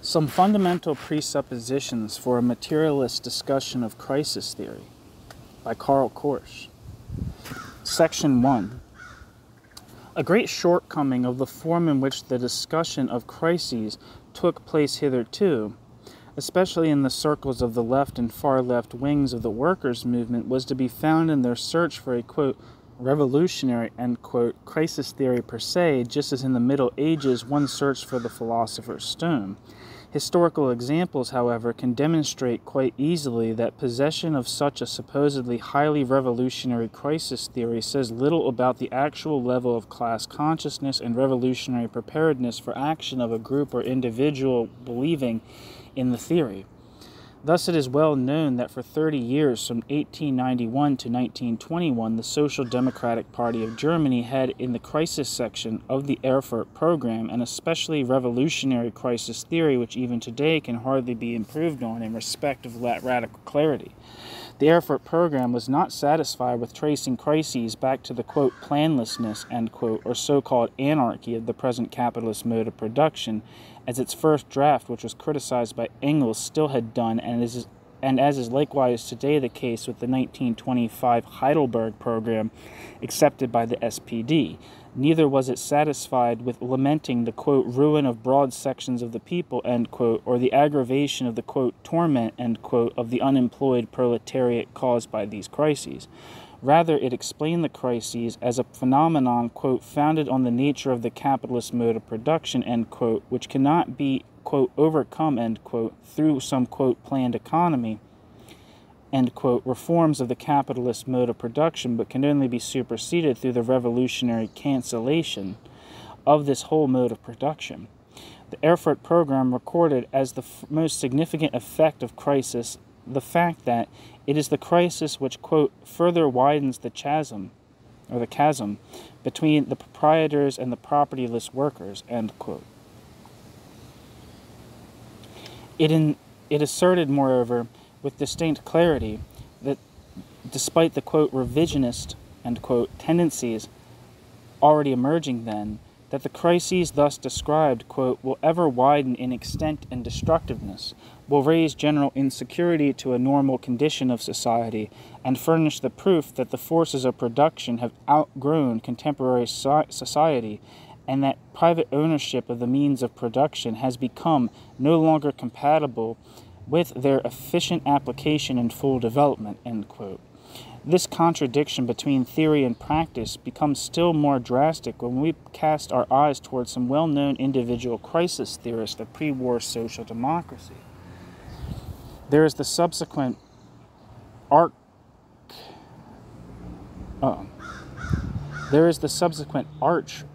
Some fundamental presuppositions for a materialist discussion of crisis theory by Karl Korsch. Section 1. A great shortcoming of the form in which the discussion of crises took place hitherto, especially in the circles of the left and far left wings of the workers' movement, was to be found in their search for a, quote, revolutionary, end quote, crisis theory per se, just as in the Middle Ages one searched for the philosopher's stone. Historical examples, however, can demonstrate quite easily that possession of such a supposedly highly revolutionary crisis theory says little about the actual level of class consciousness and revolutionary preparedness for action of a group or individual believing in the theory. Thus, it is well known that for 30 years, from 1891 to 1921, the Social Democratic Party of Germany had in the crisis section of the Erfurt program an especially revolutionary crisis theory which even today can hardly be improved on in respect of radical clarity. The Erfurt program was not satisfied with tracing crises back to the, quote, planlessness, end quote, or so-called anarchy of the present capitalist mode of production, as its first draft, which was criticized by Engels, still had done, and as is likewise today the case with the 1925 Heidelberg program accepted by the SPD. Neither was it satisfied with lamenting the, quote, ruin of broad sections of the people, end quote, or the aggravation of the, quote, torment, end quote, of the unemployed proletariat caused by these crises. Rather, it explained the crises as a phenomenon, quote, founded on the nature of the capitalist mode of production, end quote, which cannot be, quote, overcome, end quote, through some, quote, planned economy, end quote, reforms of the capitalist mode of production, but can only be superseded through the revolutionary cancellation of this whole mode of production. The Erfurt program recorded as the most significant effect of crisis the fact that it is the crisis which, quote, further widens the chasm between the proprietors and the propertyless workers, end quote. It asserted, moreover, with distinct clarity that despite the, quote, revisionist, end quote, tendencies already emerging then, that the crises thus described, quote, will ever widen in extent and destructiveness, will raise general insecurity to a normal condition of society, and furnish the proof that the forces of production have outgrown contemporary society, and that private ownership of the means of production has become no longer compatible with their efficient application and full development, end quote. This contradiction between theory and practice becomes still more drastic when we cast our eyes towards some well-known individual crisis theorists of pre-war social democracy. There is the subsequent arch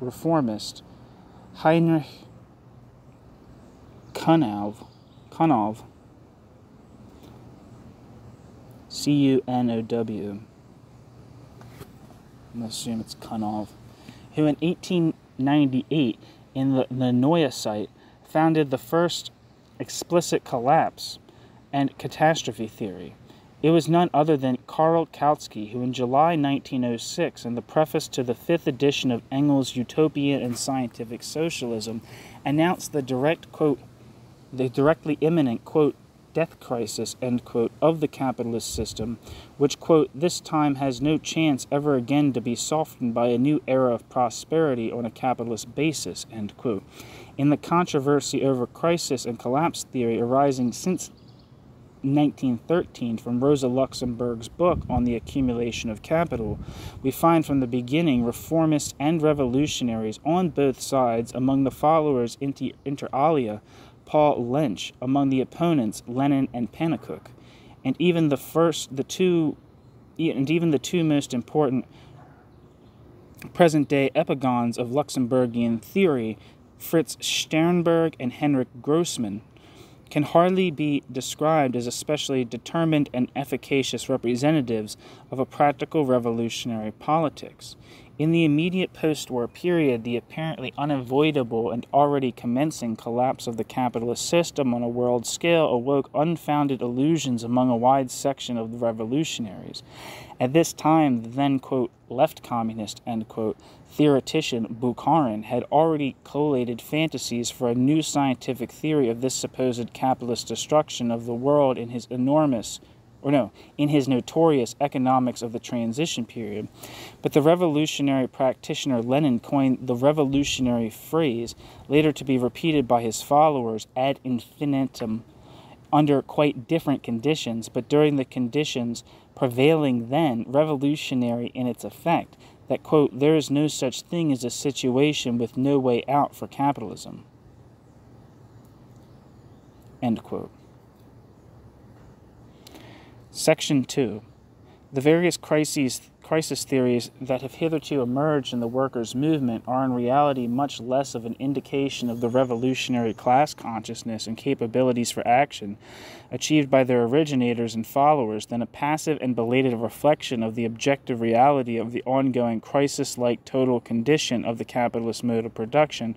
reformist Heinrich Kunow, C-U-N-O-W, I'm going to assume it's Kunow, who in 1898 in the Neue Zeit founded the first explicit collapse and catastrophe theory. It was none other than Karl Kautsky, who in July 1906, in the preface to the 5th edition of Engels' Utopian and Scientific Socialism, announced the directly imminent, quote, death crisis, end quote, of the capitalist system, which, quote, this time has no chance ever again to be softened by a new era of prosperity on a capitalist basis, end quote. In the controversy over crisis and collapse theory arising since 1913 from Rosa Luxemburg's book on the accumulation of capital, we find from the beginning reformists and revolutionaries on both sides. Among the followers inter alia Paul Lynch, among the opponents Lenin and Pannekoek, and even the two most important present-day epigons of Luxemburgian theory, Fritz Sternberg and Henrik Grossman, can hardly be described as especially determined and efficacious representatives of a practical revolutionary politics. In the immediate post-war period, the apparently unavoidable and already commencing collapse of the capitalist system on a world scale awoke unfounded illusions among a wide section of the revolutionaries. At this time, the then, quote, left communist, end quote, theoretician Bukharin had already collated fantasies for a new scientific theory of this supposed capitalist destruction of the world in his notorious Economics of the Transition Period. But the revolutionary practitioner Lenin coined the revolutionary phrase, later to be repeated by his followers ad infinitum, under quite different conditions, but during the conditions prevailing then, revolutionary in its effect, that, quote, there is no such thing as a situation with no way out for capitalism, end quote. Section 2. The various crisis theories that have hitherto emerged in the workers' movement are in reality much less of an indication of the revolutionary class consciousness and capabilities for action achieved by their originators and followers than a passive and belated reflection of the objective reality of the ongoing crisis-like total condition of the capitalist mode of production,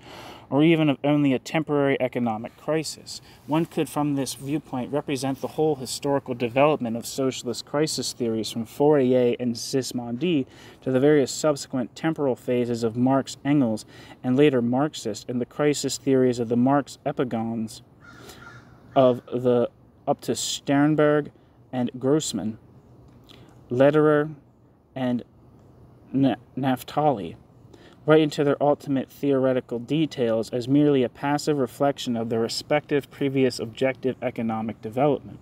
or even of only a temporary economic crisis. One could, from this viewpoint, represent the whole historical development of socialist crisis theories from Fourier and Sismondi to the various subsequent temporal phases of Marx, Engels, and later Marxist, and the crisis theories of the Marx epigons up to Sternberg and Grossman, Lederer and Naftali, right into their ultimate theoretical details as merely a passive reflection of their respective previous objective economic development.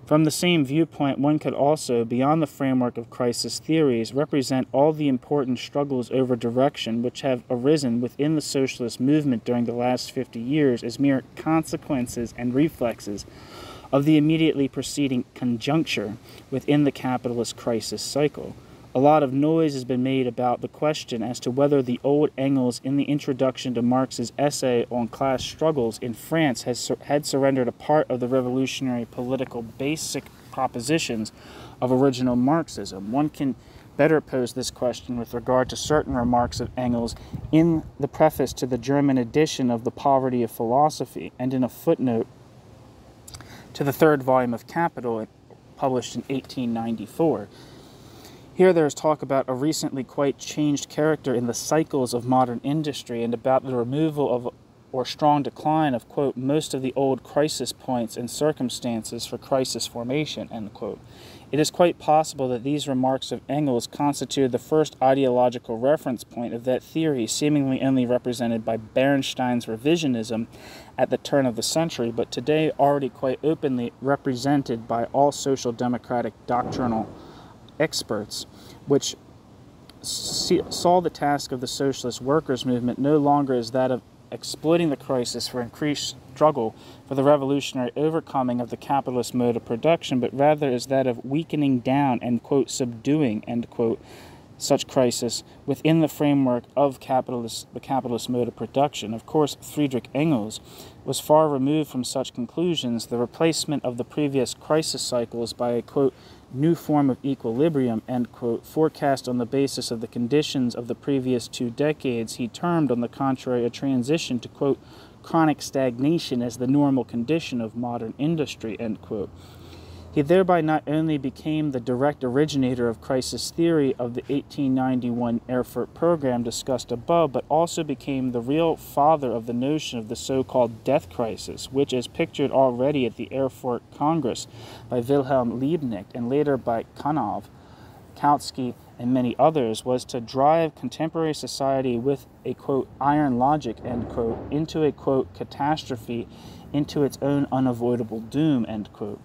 From the same viewpoint, one could also, beyond the framework of crisis theories, represent all the important struggles over direction which have arisen within the socialist movement during the last 50 years as mere consequences and reflexes of the immediately preceding conjuncture within the capitalist crisis cycle. A lot of noise has been made about the question as to whether the old Engels in the introduction to Marx's essay on class struggles in France had surrendered a part of the revolutionary political basic propositions of original Marxism. One can better pose this question with regard to certain remarks of Engels in the preface to the German edition of The Poverty of Philosophy and in a footnote to the third volume of Capital, published in 1894. Here there is talk about a recently quite changed character in the cycles of modern industry and about the removal of or strong decline of, quote, most of the old crisis points and circumstances for crisis formation, end quote. It is quite possible that these remarks of Engels constituted the first ideological reference point of that theory, seemingly only represented by Bernstein's revisionism at the turn of the century, but today already quite openly represented by all social democratic doctrinal experts, which saw the task of the socialist workers' movement no longer as that of exploiting the crisis for increased struggle for the revolutionary overcoming of the capitalist mode of production, but rather as that of weakening down and, quote, subduing, end quote, such crisis within the framework of the capitalist mode of production. Of course, Friedrich Engels was far removed from such conclusions. The replacement of the previous crisis cycles by a, quote, new form of equilibrium, end quote, forecast on the basis of the conditions of the previous 2 decades, he termed, on the contrary, a transition to, quote, chronic stagnation as the normal condition of modern industry, end quote. He thereby not only became the direct originator of crisis theory of the 1891 Erfurt program discussed above, but also became the real father of the notion of the so-called death crisis, which, as pictured already at the Erfurt Congress by Wilhelm Liebknecht and later by Kanov, Kautsky, and many others, was to drive contemporary society with a, quote, iron logic, end quote, into a, quote, catastrophe, into its own unavoidable doom, end quote.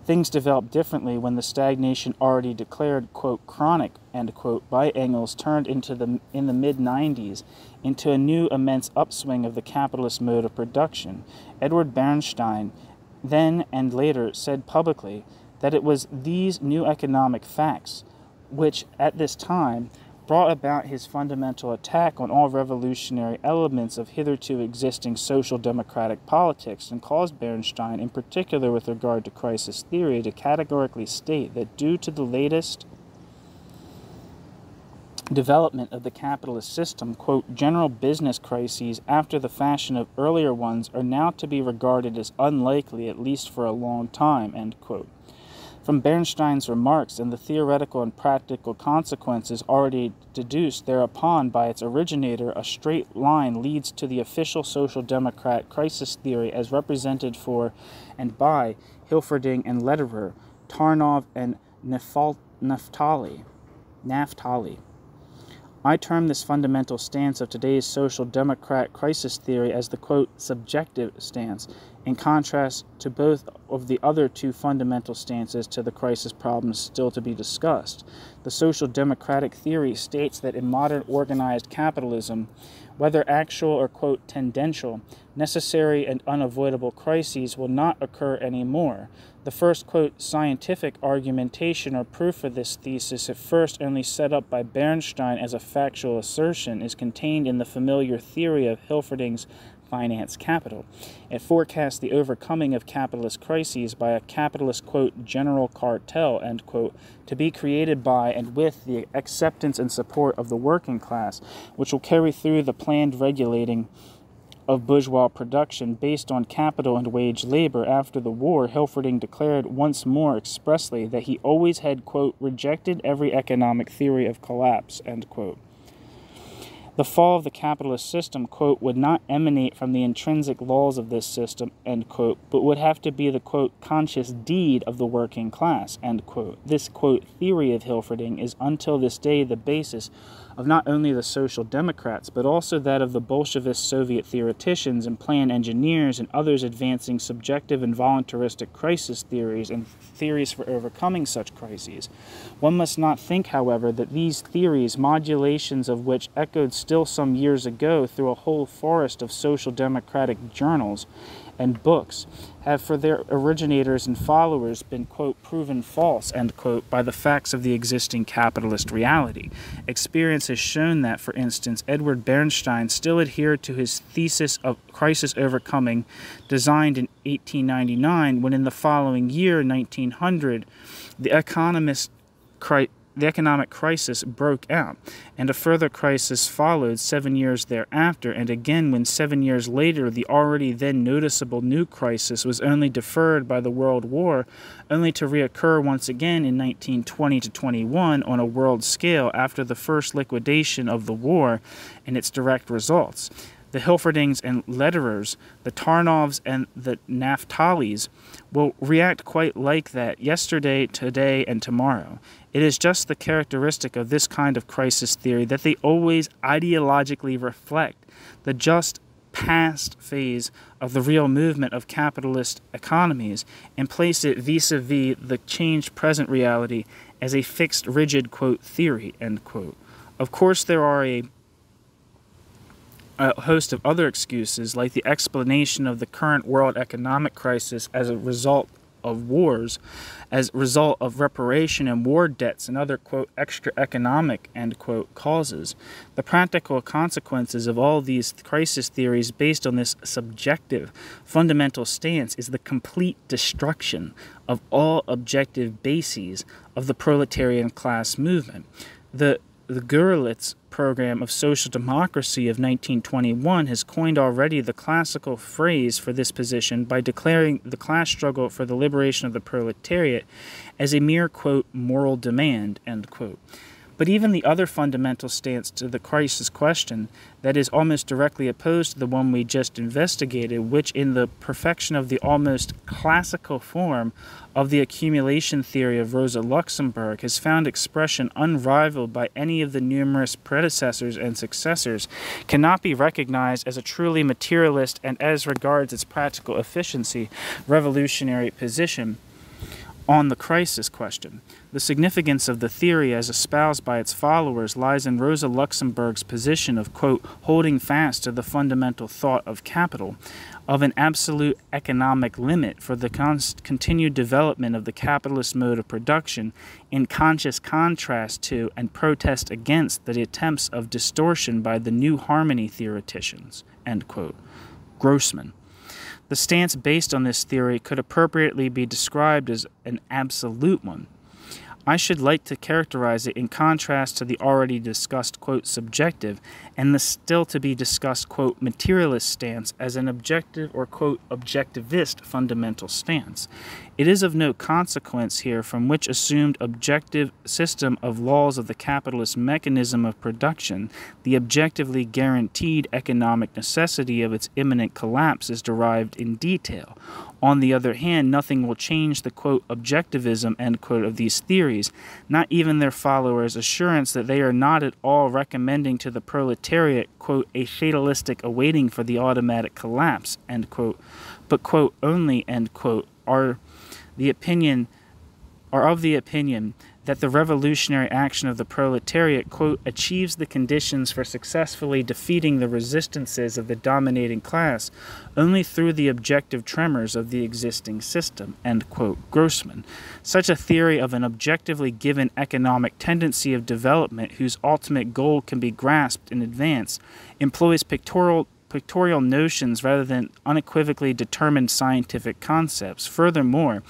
Things developed differently when the stagnation already declared, quote, chronic, end quote, by Engels turned in the mid-90s into a new immense upswing of the capitalist mode of production. Edward Bernstein then and later said publicly that it was these new economic facts which, at this time, brought about his fundamental attack on all revolutionary elements of hitherto existing social democratic politics, and caused Bernstein, in particular with regard to crisis theory, to categorically state that due to the latest development of the capitalist system, quote, general business crises after the fashion of earlier ones are now to be regarded as unlikely, at least for a long time, end quote. From Bernstein's remarks and the theoretical and practical consequences already deduced thereupon by its originator, a straight line leads to the official social democrat crisis theory as represented for and by Hilferding and Lederer, Tarnov and Naftali. I term this fundamental stance of today's social democrat crisis theory as the, quote, subjective stance, in contrast to both of the other two fundamental stances to the crisis problems still to be discussed. The social democratic theory states that in modern organized capitalism, whether actual or, quote, tendential, necessary and unavoidable crises will not occur anymore. The first, quote, scientific argumentation or proof for this thesis, at first only set up by Bernstein as a factual assertion, is contained in the familiar theory of Hilferding's finance capital. It forecasts the overcoming of capitalist crises by a capitalist, quote, general cartel, end quote, to be created by and with the acceptance and support of the working class, which will carry through the planned regulating of bourgeois production based on capital and wage labor. After the war, Hilferding declared once more expressly that he always had, quote, rejected every economic theory of collapse, end quote. The fall of the capitalist system, quote, would not emanate from the intrinsic laws of this system, end quote, but would have to be the, quote, conscious deed of the working class, end quote. This, quote, theory of Hilferding is until this day the basis of not only the Social Democrats, but also that of the Bolshevist Soviet theoreticians and plan engineers and others advancing subjective and voluntaristic crisis theories and theories for overcoming such crises. One must not think, however, that these theories, modulations of which echoed still some years ago through a whole forest of social democratic journals and books, have for their originators and followers been, quote, proven false, end quote, by the facts of the existing capitalist reality. Experience has shown that, for instance, Edward Bernstein still adhered to his thesis of crisis overcoming, designed in 1899, when in the following year, 1900, the economic crisis broke out, and a further crisis followed 7 years thereafter, and again when 7 years later the already then noticeable new crisis was only deferred by the World War, only to reoccur once again in 1920-21 on a world scale after the first liquidation of the war and its direct results. The Hilferdings and Lederers, the Tarnovs and the Naftalis will react quite like that yesterday, today, and tomorrow. It is just the characteristic of this kind of crisis theory that they always ideologically reflect the just past phase of the real movement of capitalist economies and place it vis-a-vis the changed present reality as a fixed, rigid, quote, theory, end quote. Of course, there are a host of other excuses, like the explanation of the current world economic crisis as a result of wars, as a result of reparation and war debts and other, quote, extra economic, end quote, causes. The practical consequences of all these crisis theories based on this subjective fundamental stance is the complete destruction of all objective bases of the proletarian class movement. The Gurlitz program of social democracy of 1921 has coined already the classical phrase for this position by declaring the class struggle for the liberation of the proletariat as a mere, quote, moral demand, end quote. But even the other fundamental stance to the crisis question that is almost directly opposed to the one we just investigated, which in the perfection of the almost classical form of the accumulation theory of Rosa Luxemburg, has found expression unrivaled by any of the numerous predecessors and successors, cannot be recognized as a truly materialist and, as regards its practical efficiency, revolutionary position on the crisis question. The significance of the theory as espoused by its followers lies in Rosa Luxemburg's position of, quote, holding fast to the fundamental thought of capital, of an absolute economic limit for the continued development of the capitalist mode of production, in conscious contrast to and protest against the attempts of distortion by the new harmony theoreticians, end quote. Grossman. The stance based on this theory could appropriately be described as an absolute one. I should like to characterize it in contrast to the already discussed, quote, subjective, and the still to be discussed, quote, materialist stance as an objective or, quote, objectivist fundamental stance. It is of no consequence here from which assumed objective system of laws of the capitalist mechanism of production, the objectively guaranteed economic necessity of its imminent collapse is derived in detail. On the other hand, nothing will change the, quote, objectivism, end quote, of these theories, not even their followers' assurance that they are not at all recommending to the proletariat, quote, a fatalistic awaiting for the automatic collapse, end quote, but, quote, only, end quote, are of the opinion that the revolutionary action of the proletariat, quote, achieves the conditions for successfully defeating the resistances of the dominating class only through the objective tremors of the existing system, end quote, Grossman. Such a theory of an objectively given economic tendency of development whose ultimate goal can be grasped in advance employs pictorial notions rather than unequivocally determined scientific concepts. Furthermore,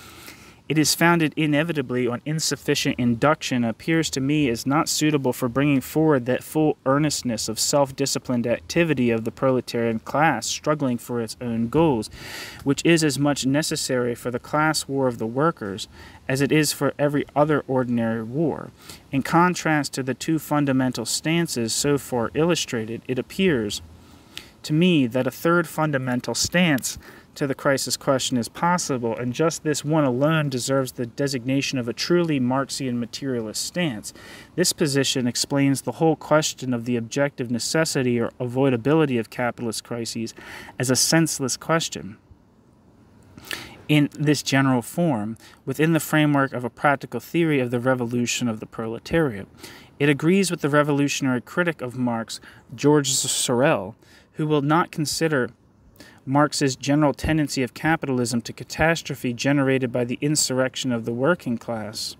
it is founded inevitably on insufficient induction, appears to me as not suitable for bringing forward that full earnestness of self-disciplined activity of the proletarian class struggling for its own goals, which is as much necessary for the class war of the workers as it is for every other ordinary war. In contrast to the two fundamental stances so far illustrated, it appears to me that a third fundamental stance to the crisis question is possible, and just this one alone deserves the designation of a truly Marxian materialist stance. This position explains the whole question of the objective necessity or avoidability of capitalist crises as a senseless question. In this general form, within the framework of a practical theory of the revolution of the proletariat, it agrees with the revolutionary critic of Marx, George Sorel, who will not consider Marx's general tendency of capitalism to catastrophe generated by the insurrection of the working class,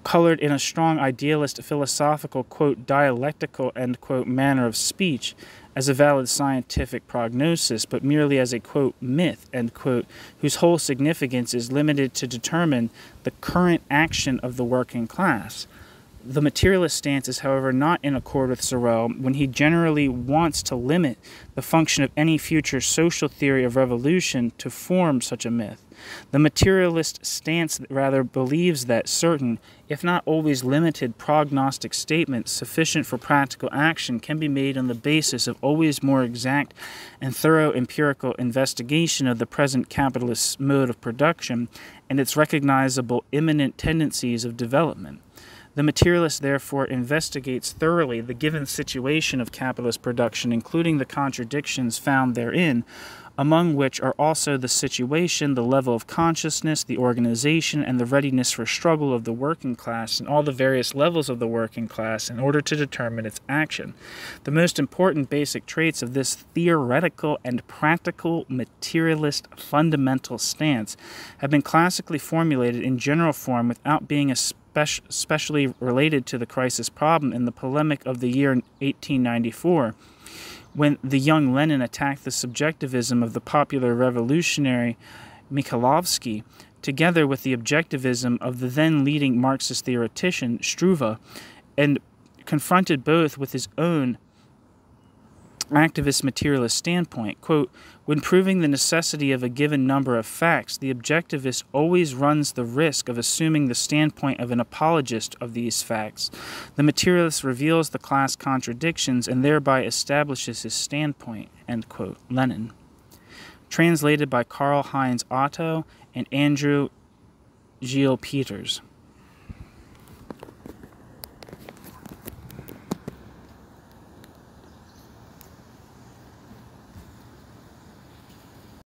colored in a strong idealist philosophical, quote, dialectical, end quote, manner of speech, as a valid scientific prognosis, but merely as a, quote, myth, end quote, whose whole significance is limited to determine the current action of the working class. The materialist stance is, however, not in accord with Sorel when he generally wants to limit the function of any future social theory of revolution to form such a myth. The materialist stance rather believes that certain, if not always limited, prognostic statements sufficient for practical action can be made on the basis of always more exact and thorough empirical investigation of the present capitalist mode of production and its recognizable imminent tendencies of development. The materialist, therefore, investigates thoroughly the given situation of capitalist production, including the contradictions found therein, among which are also the situation, the level of consciousness, the organization, and the readiness for struggle of the working class and all the various levels of the working class in order to determine its action. The most important basic traits of this theoretical and practical materialist fundamental stance have been classically formulated in general form without being especially related to the crisis problem in the polemic of the year 1894, when the young Lenin attacked the subjectivism of the popular revolutionary Mikhailovsky, together with the objectivism of the then leading Marxist theoretician Struve, and confronted both with his own activist materialist standpoint. Quote, when proving the necessity of a given number of facts, the objectivist always runs the risk of assuming the standpoint of an apologist of these facts. The materialist reveals the class contradictions and thereby establishes his standpoint, end quote. Lenin. Translated by Karl Heinz Otto and Andrew Gilles Peters.